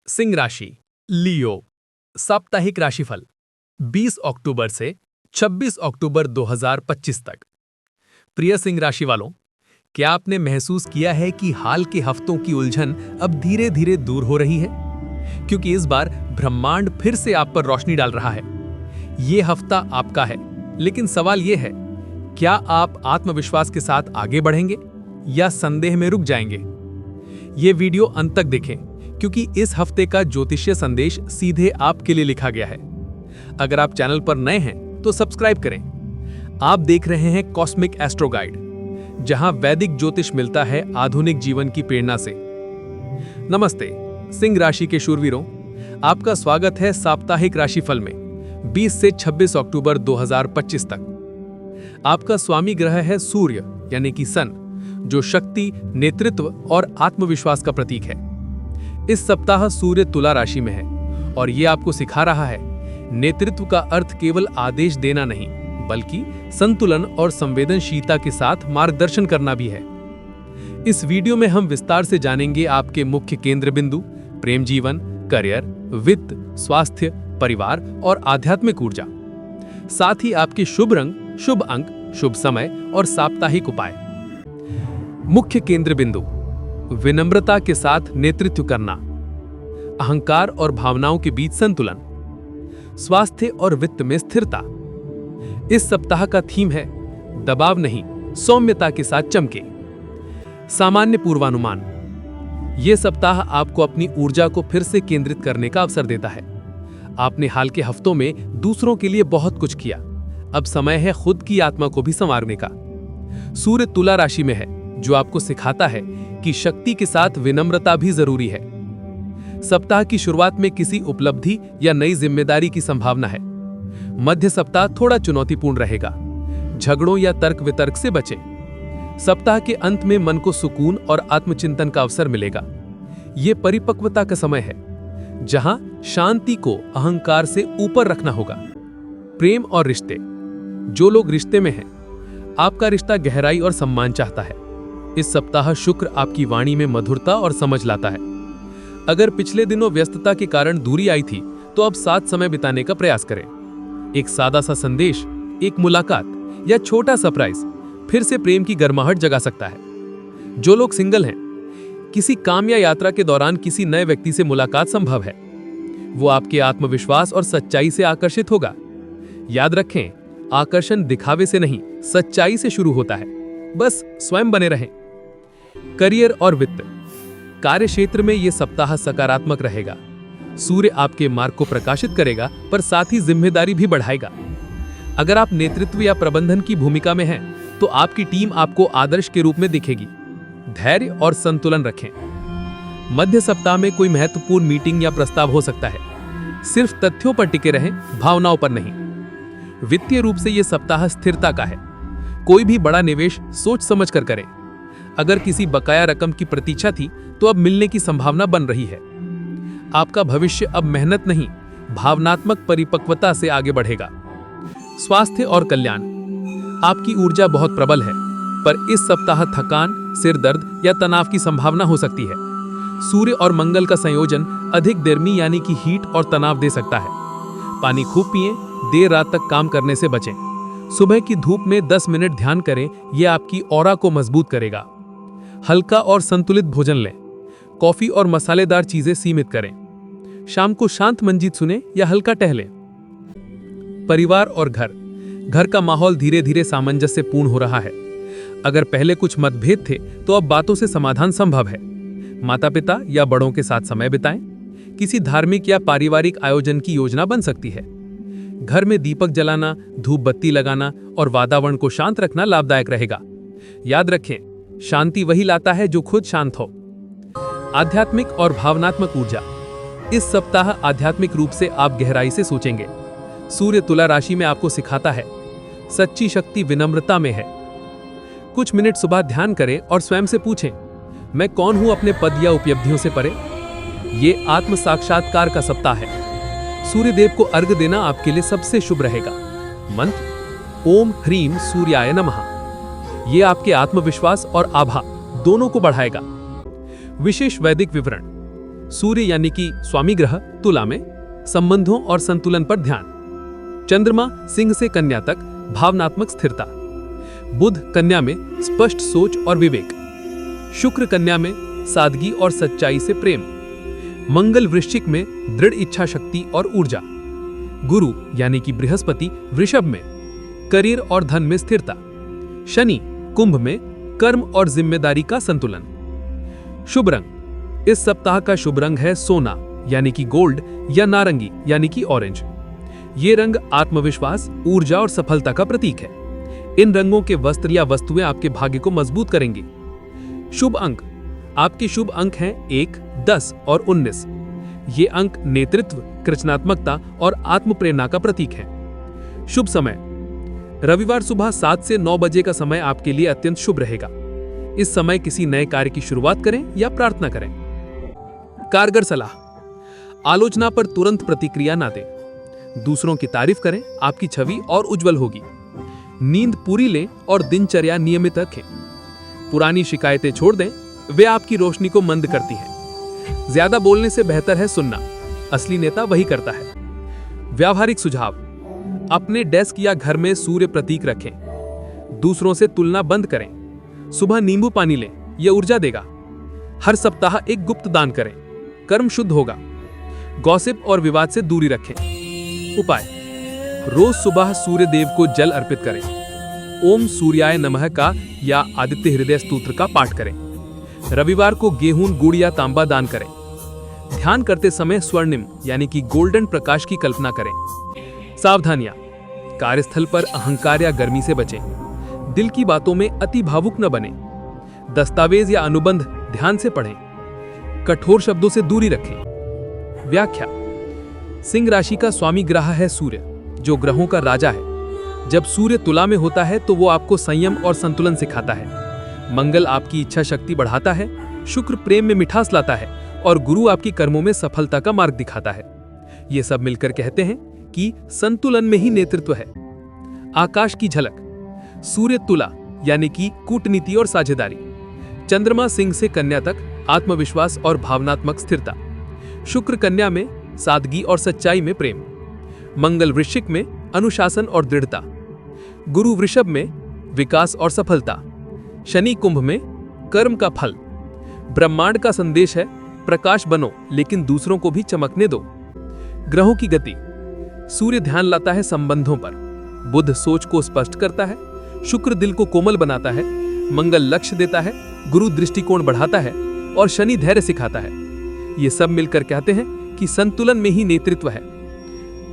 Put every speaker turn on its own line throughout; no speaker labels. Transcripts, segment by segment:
सिंह राशि, लियो, साप्ताहिक राशिफल 20 अक्टूबर से 26 अक्टूबर 2025 तक। प्रिय सिंह राशि वालों, क्या आपने महसूस किया है कि हाल के हफ्तों की उलझन अब धीरे धीरे दूर हो रही है? क्योंकि इस बार ब्रह्मांड फिर से आप पर रोशनी डाल रहा है। ये हफ्ता आपका है, लेकिन सवाल ये है, क्या आप आत्मविश्वास के साथ आगे बढ़ेंगे या संदेह में रुक जाएंगे? ये वीडियो अंत तक देखें, क्योंकि इस हफ्ते का ज्योतिषीय संदेश सीधे आपके लिए लिखा गया है। अगर आप चैनल पर नए हैं तो सब्सक्राइब करें। आप देख रहे हैं कॉस्मिक एस्ट्रो गाइड, जहां वैदिक ज्योतिष मिलता है आधुनिक जीवन की प्रेरणा से। नमस्ते सिंह राशि के शूरवीरों, आपका स्वागत है साप्ताहिक राशिफल में 20 से 26 अक्टूबर 2025 तक। आपका स्वामी ग्रह है सूर्य यानी कि सन, जो शक्ति, नेतृत्व और आत्मविश्वास का प्रतीक है। इस सप्ताह सूर्य तुला राशि में है और ये आपको सिखा रहा है, नेतृत्व का अर्थ केवल आदेश देना नहीं, बल्कि संतुलन और संवेदनशीलता के साथ मार्गदर्शन करना भी है। इस वीडियो में हम विस्तार से जानेंगे आपके मुख्य केंद्र बिंदु, प्रेम जीवन, करियर, वित्त, स्वास्थ्य, परिवार और आध्यात्मिक ऊर्जा। साथ ही आपके शुभ रंग, शुभ अंक, शुभ समय और साप्ताहिक उपाय। मुख्य केंद्र बिंदु: विनम्रता के साथ नेतृत्व करना, अहंकार और भावनाओं के बीच संतुलन, स्वास्थ्य और वित्त में स्थिरता। इस सप्ताह का थीम है दबाव नहीं, सौम्यता के साथ चमके। सामान्य पूर्वानुमान: यह सप्ताह आपको अपनी ऊर्जा को फिर से केंद्रित करने का अवसर देता है। आपने हाल के हफ्तों में दूसरों के लिए बहुत कुछ किया, अब समय है खुद की आत्मा को भी संवारने का। सूर्य तुला राशि में है, जो आपको सिखाता है कि शक्ति के साथ विनम्रता भी जरूरी है। सप्ताह की शुरुआत में किसी उपलब्धि या नई जिम्मेदारी की संभावना है। मध्य सप्ताह थोड़ा चुनौतीपूर्ण रहेगा, झगड़ों या तर्क वितर्क से बचें। सप्ताह के अंत में मन को सुकून और आत्मचिंतन का अवसर मिलेगा। ये परिपक्वता का समय है, जहां शांति को अहंकार से ऊपर रखना होगा। प्रेम और रिश्ते: जो लोग रिश्ते में हैं, आपका रिश्ता गहराई और सम्मान चाहता है। इस सप्ताह शुक्र आपकी वाणी में मधुरता और समझ लाता है। अगर पिछले दिनों व्यस्तता के कारण दूरी आई थी, तो अब साथ समय बिताने का प्रयास करें। एक सादा सा संदेश, एक मुलाकात या छोटा सरप्राइज फिर से प्रेम की गर्माहट जगा सकता है। जो लोग सिंगल हैं, किसी काम या यात्रा के दौरान किसी नए व्यक्ति से मुलाकात संभव है। वो आपके आत्मविश्वास और सच्चाई से आकर्षित होगा। याद रखें, आकर्षण दिखावे से नहीं, सच्चाई से शुरू होता है। बस स्वयं बने रहें। करियर और वित्त: कार्य क्षेत्र में यह सप्ताह सकारात्मक रहेगा। सूर्य आपके मार्ग को प्रकाशित करेगा, पर साथ ही जिम्मेदारी भी बढ़ाएगा। अगर आप नेतृत्व या प्रबंधन की भूमिका में हैं, तो आपकी टीम आपको आदर्श के रूप में दिखेगी। धैर्य और संतुलन रखें। मध्य सप्ताह में कोई महत्वपूर्ण मीटिंग या प्रस्ताव हो सकता है। सिर्फ तथ्यों पर टिके रहें, भावनाओं पर नहीं। वित्तीय रूप से यह सप्ताह स्थिरता का है। कोई भी बड़ा निवेश सोच समझ कर करें। अगर किसी बकाया रकम की प्रतीक्षा थी, तो अब मिलने की संभावना बन रही है। आपका भविष्य अब मेहनत नहीं, भावनात्मक परिपक्वता से आगे बढ़ेगा। स्वास्थ्य और कल्याण: आपकी ऊर्जा बहुत प्रबल है, पर इस सप्ताह थकान, सिर दर्द या तनाव की संभावना हो सकती है। सूर्य और मंगल का संयोजन अधिक गर्मी यानी कि हीट और तनाव दे सकता है। पानी खूब पिएं, देर रात तक काम करने से बचें। सुबह की धूप में 10 मिनट ध्यान करें, यह आपकी ऑरा को मजबूत करेगा। हल्का और संतुलित भोजन लें। कॉफी और मसालेदार चीजें सीमित करें। शाम को शांत मंजीत सुने या हल्का टहलें। परिवार और घर का माहौल धीरे धीरे सामंजस्यपूर्ण हो रहा है। अगर पहले कुछ मतभेद थे, तो अब बातों से समाधान संभव है। माता पिता या बड़ों के साथ समय बिताएं। किसी धार्मिक या पारिवारिक आयोजन की योजना बन सकती है। घर में दीपक जलाना, धूप बत्ती लगाना और वातावरण को शांत रखना लाभदायक रहेगा। याद रखें, शांति वही लाता है जो खुद शांत हो। आध्यात्मिक और भावनात्मक ऊर्जा: इस सप्ताह आध्यात्मिक रूप से आप गहराई से सोचेंगे। सूर्य तुला राशि में आपको सिखाता है, सच्ची शक्ति विनम्रता में है। कुछ मिनट सुबह ध्यान करें और स्वयं से पूछें, मैं कौन हूं अपने पद या उपलब्धियों से परे। ये आत्म साक्षात्कार का सप्ताह है। सूर्य देव को अर्घ्य देना आपके लिए सबसे शुभ रहेगा। मंत्र: ओम ह्रीम सूर्याय नमः। यह आपके आत्मविश्वास और आभा दोनों को बढ़ाएगा। विशेष वैदिक विवरण: सूर्य यानी कि स्वामी ग्रह तुला में, संबंधों और संतुलन पर ध्यान। चंद्रमा सिंह से कन्या तक, भावनात्मक स्थिरता। बुध कन्या में, स्पष्ट सोच और विवेक। शुक्र कन्या में, सादगी और सच्चाई से प्रेम। मंगल वृश्चिक में, दृढ़ इच्छा शक्ति और ऊर्जा। गुरु यानी कि बृहस्पति वृषभ में, करियर और धन में स्थिरता। शनि कुंभ में, कर्म और जिम्मेदारी का संतुलन। शुभ रंग, इस सप्ताह का शुभ रंग है सोना यानी कि गोल्ड या नारंगी यानी कि ऑरेंज। ये रंग आत्मविश्वास, ऊर्जा और सफलता का प्रतीक है। इन रंगों के वस्त्र या वस्तुएं आपके भाग्य को मजबूत करेंगी। शुभ अंक, आपके शुभ अंक हैं 1, 10 और 19। ये अंक नेतृत्व, रचनात्मकता और आत्म प्रेरणा का प्रतीक है। शुभ समय, रविवार सुबह 7 से 9 बजे का समय आपके लिए अत्यंत शुभ रहेगा। इस समय किसी नए कार्य की शुरुआत करें या प्रार्थना करें। कारगर सलाह, आलोचना पर तुरंत प्रतिक्रिया ना दें। दूसरों की तारीफ करें, आपकी छवि और उज्जवल होगी। नींद पूरी लें और दिनचर्या नियमित रखें। पुरानी शिकायतें छोड़ दें, वे आपकी रोशनी को मंद करती हैं। ज्यादा बोलने से बेहतर है सुनना, असली नेता वही करता है। व्यावहारिक सुझाव, अपने डेस्क या घर में सूर्य प्रतीक रखें। दूसरों से तुलना बंद करें। सुबह नींबू पानी लें, यह ऊर्जा देगा। हर सप्ताह एक गुप्त दान करें, कर्म शुद्ध होगा। गॉसिप और विवाद से दूरी रखें। उपाय, रोज सुबह सूर्य देव को जल अर्पित करें। ओम सूर्याय नमः का या आदित्य हृदय स्तोत्र का पाठ करें। रविवार को गेहूं, गुड़ या तांबा दान करें। ध्यान करते समय स्वर्णिम यानी कि गोल्डन प्रकाश की कल्पना करें। सावधानियां, कार्यस्थल पर अहंकार या गर्मी से बचें। दिल की बातों में अति भावुक न बने। दस्तावेज या अनुबंध ध्यान से पढ़ें। कठोर शब्दों से दूरी रखें। व्याख्या, सिंह राशि का स्वामी ग्रह है सूर्य, जो ग्रहों का राजा है। जब सूर्य तुला में होता है तो वो आपको संयम और संतुलन सिखाता है। मंगल आपकी इच्छा शक्ति बढ़ाता है। शुक्र प्रेम में मिठास लाता है और गुरु आपकी कर्मों में सफलता का मार्ग दिखाता है। ये सब मिलकर कहते हैं कि संतुलन में ही नेतृत्व है। आकाश की झलक, सूर्य तुला यानी कि कूटनीति और साझेदारी। चंद्रमा सिंह से कन्या तक, आत्मविश्वास और भावनात्मक स्थिरता। शुक्र कन्या में, सादगी और सच्चाई में प्रेम। मंगल वृश्चिक में, अनुशासन और दृढ़ता। गुरु वृषभ में, विकास और सफलता। शनि कुंभ में, कर्म का फल। ब्रह्मांड का संदेश है, प्रकाश बनो लेकिन दूसरों को भी चमकने दो। ग्रहों की गति, सूर्य ध्यान लाता है संबंधों पर। बुध सोच को स्पष्ट करता है। शुक्र दिल को कोमल बनाता है। मंगल लक्ष्य देता है। गुरु दृष्टिकोण बढ़ाता है और शनि धैर्य सिखाता है। ये सब मिलकर कहते हैं कि संतुलन में ही नेतृत्व है।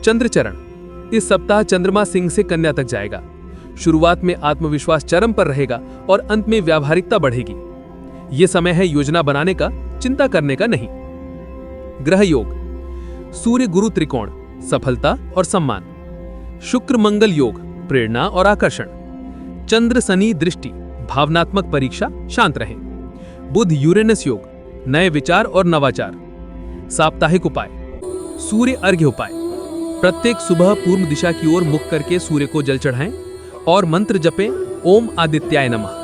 चंद्रचरण, इस सप्ताह चंद्रमा सिंह से कन्या तक जाएगा। शुरुआत में आत्मविश्वास चरम पर रहेगा और अंत में व्यावहारिकता बढ़ेगी। यह समय है योजना बनाने का, चिंता करने का नहीं। ग्रह योग, सूर्य गुरु त्रिकोण, सफलता और सम्मान। शुक्र मंगल योग, प्रेरणा और आकर्षण। चंद्र शनि दृष्टि, भावनात्मक परीक्षा, शांत रहें। बुध यूरेनस योग, नए विचार और नवाचार। साप्ताहिक उपाय, सूर्य अर्घ्य उपाय। प्रत्येक सुबह पूर्व दिशा की ओर मुख करके सूर्य को जल चढ़ाएं और मंत्र जपें, ओम आदित्याय नमः।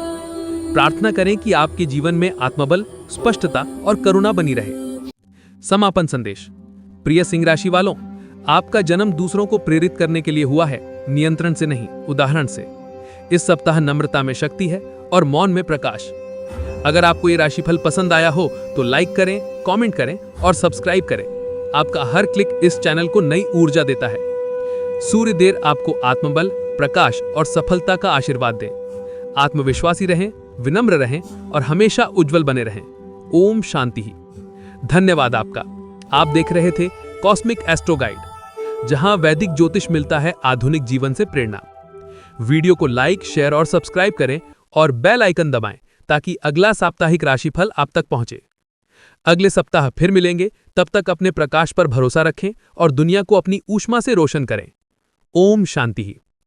प्रार्थना करें कि आपके जीवन में आत्मबल, स्पष्टता और करुणा बनी रहे। समापन संदेश, प्रिय सिंह राशि वालों, आपका जन्म दूसरों को प्रेरित करने के लिए हुआ है, नियंत्रण से नहीं, उदाहरण से। इस सप्ताह नम्रता में शक्ति है और मौन में प्रकाश। अगर आपको ये राशिफल पसंद आया हो तो लाइक करें, कमेंट करें और सब्सक्राइब करें। आपका हर क्लिक इस चैनल को नई ऊर्जा देता है। सूर्य देव आपको आत्मबल, प्रकाश और सफलता का आशीर्वाद दें। आत्मविश्वासी रहें, विनम्र रहें और हमेशा उज्जवल बने रहें। ओम शांति ही। धन्यवाद आपका। आप देख रहे थे कॉस्मिक एस्ट्रो गाइड, जहां वैदिक ज्योतिष मिलता है आधुनिक जीवन से प्रेरणा। वीडियो को लाइक, शेयर और सब्सक्राइब करें और बेल आइकन दबाएं ताकि अगला साप्ताहिक राशिफल आप तक पहुंचे। अगले सप्ताह फिर मिलेंगे, तब तक अपने प्रकाश पर भरोसा रखें और दुनिया को अपनी ऊष्मा से रोशन करें। ओम शांति ही।